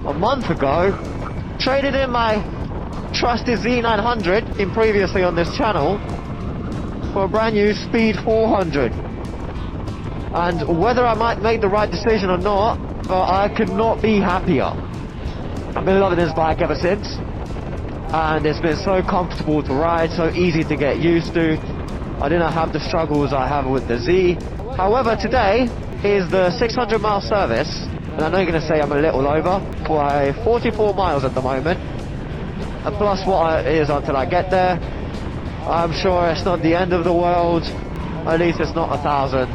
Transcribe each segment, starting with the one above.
a month ago, traded in my trusted Z900 in previously on this channel for a brand new Speed 400. And whether I might make the right decision or not, but I could not be happier. I've been loving this bike ever since, and it's been so comfortable to ride, so easy to get used to. I didn't have the struggles I have with the Z. However, today is the 600 mile service, and I know you're going to say I'm a little over, by 44 miles at the moment, and plus what it is until I get there. I'm sure it's not the end of the world, at least it's not 1,000.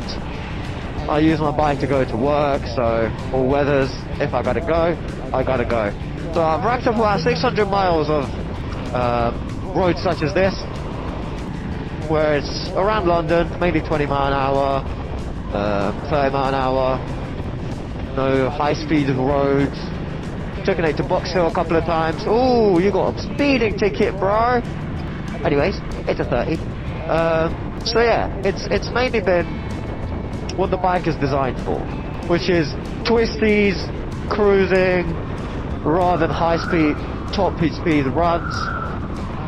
I use my bike to go to work, so all weathers, if I gotta go, I gotta go. So I've racked up about 600 miles of roads such as this, where it's around London, maybe 20 mile an hour, 30 mile an hour, no high speed roads. Taken it to Box Hill a couple of times. Ooh, you got a speeding ticket, bro. Anyways, it's a 30. So yeah, it's mainly been what the bike is designed for, which is twisties, cruising, rather than high speed, top speed runs.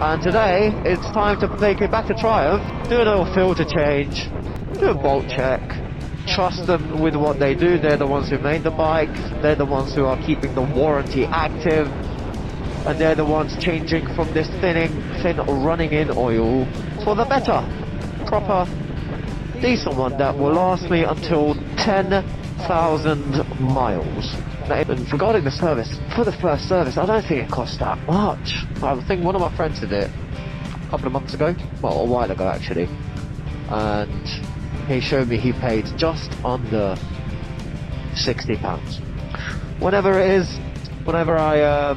And today, it's time to take it back to Triumph, do a little filter change, do a bolt check, trust them with what they do. They're the ones who made the bike, they're the ones who are keeping the warranty active, and they're the ones changing from this thin running in oil for the better, proper, decent one that will last me until 10,000 miles. And regarding the service, for the first service, I don't think it cost that much. I think one of my friends did it a couple of months ago, well, a while ago actually, and he showed me he paid just under £60. Whenever it is, whenever I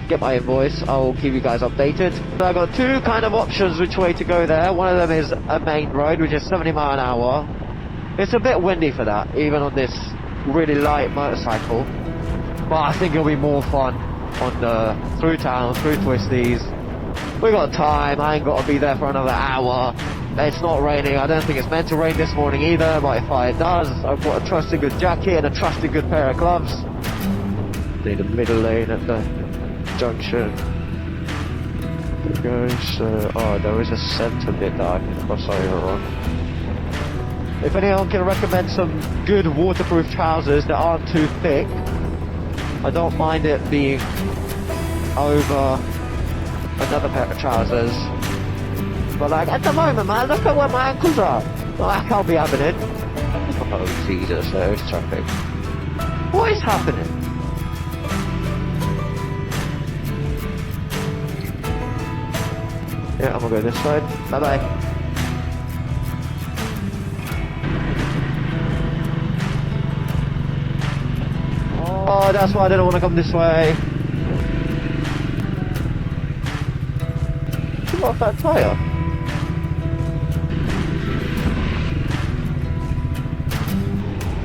get my invoice, I'll keep you guys updated. So I got two kind of options which way to go there. One of them is a main road, which is 70 mile an hour. It's a bit windy for that, even on this really light motorcycle. But I think it'll be more fun on the through town, through twisties. We got time, I ain't got to be there for another hour. It's not raining, I don't think it's meant to rain this morning either, but if it does, I've got a trusty good jacket and a trusty good pair of gloves. Need a middle lane at the junction. Oh, there is a centre bit that I can cross over on. If anyone can recommend some good waterproof trousers that aren't too thick, I don't mind it being over another pair of trousers. But like at the moment, man, look at where my ankles are. Well, I can't be having it. Oh Jesus, there's traffic. What is happening? Yeah, I'm gonna go this side. Bye bye. Oh, that's why I didn't want to come this way. Come off that tyre.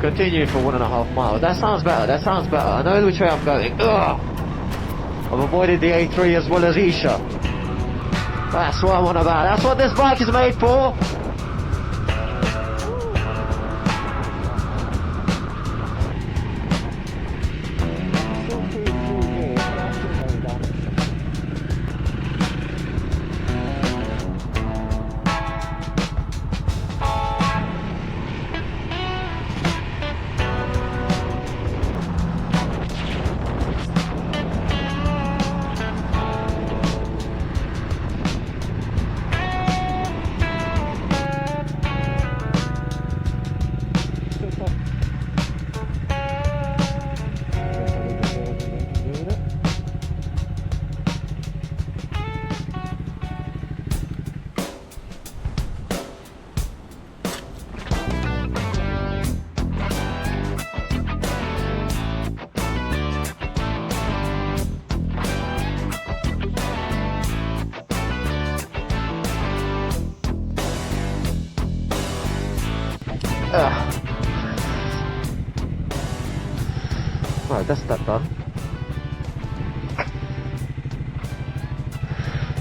Continue for 1.5 miles. That sounds better. That sounds better. I know which way I'm going. Ugh. I've avoided the A3 as well as Isha. That's what I'm on about. That's what this bike is made for. Right, that's that done.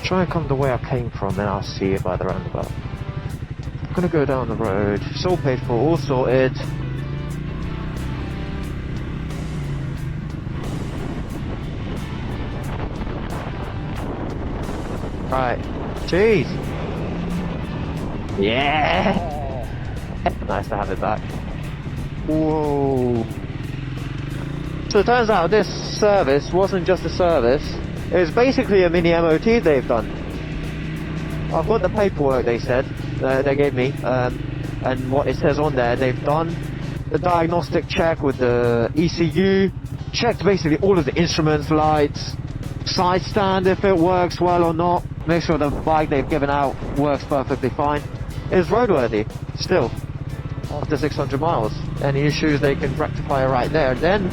Try and come the way I came from, then I'll see it by the roundabout. I'm gonna go down the road. It's all paid for, all sorted. Right. Jeez. Yeah. Nice to have it back. Whoa. So it turns out this service wasn't just a service. It was basically a mini MOT they've done. I've got the paperwork they said, they gave me, and what it says on there, they've done the diagnostic check with the ECU, checked basically all of the instruments, lights, side stand if it works well or not, make sure the bike they've given out works perfectly fine. It's roadworthy, still, after 600 miles. Any issues they can rectify right there. Then,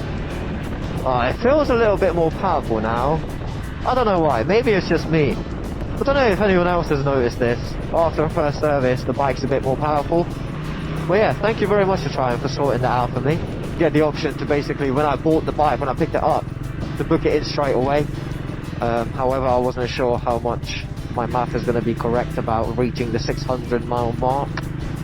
it feels a little bit more powerful now. I don't know why, maybe it's just me. I don't know if anyone else has noticed this. After a first service, the bike's a bit more powerful. Well, yeah, thank you very much for trying for sorting that out for me. Get the option to basically, when I bought the bike, when I picked it up, to book it in straight away. However, I wasn't sure how much my math is going to be correct about reaching the 600 mile mark.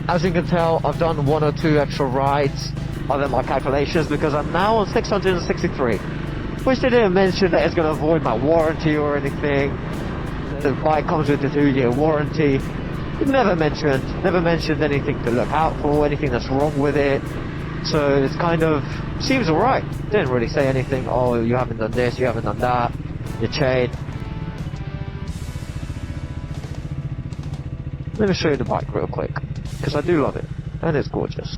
As you can tell, I've done 1 or 2 extra rides other my calculations because I'm now on 663. Which they didn't mention that it's going to avoid my warranty or anything. The bike comes with a 2-year warranty. Never mentioned anything to look out for, anything that's wrong with it. So it's kind of, seems alright. Didn't really say anything, oh you haven't done this, you haven't done that, your chain. Let me show you the bike real quick, because I do love it, and it's gorgeous.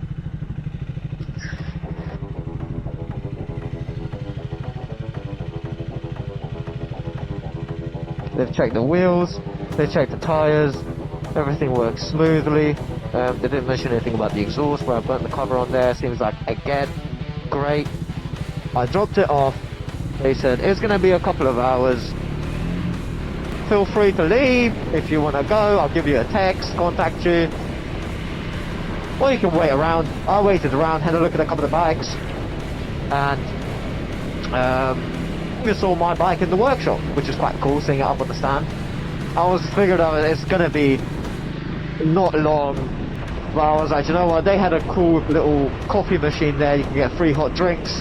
They've checked the wheels, they checked the tyres, everything works smoothly. They didn't mention anything about the exhaust where I burnt the cover on there. Seems like, again, great. I dropped it off. They said it's going to be a couple of hours. Feel free to leave if you want to go. I'll give you a text, contact you. Or you can wait around. I waited around, had a look at a couple of bikes, and we saw my bike in the workshop, which is quite cool, seeing it up on the stand. I was figured out it's gonna be not long, but I was like, you know what, they had a cool little coffee machine there. You can get free hot drinks,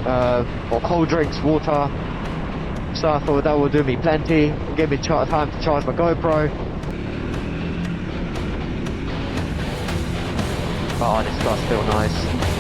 or cold drinks, water. So I thought that would do me plenty, give me time to charge my GoPro. Oh, this does feel nice.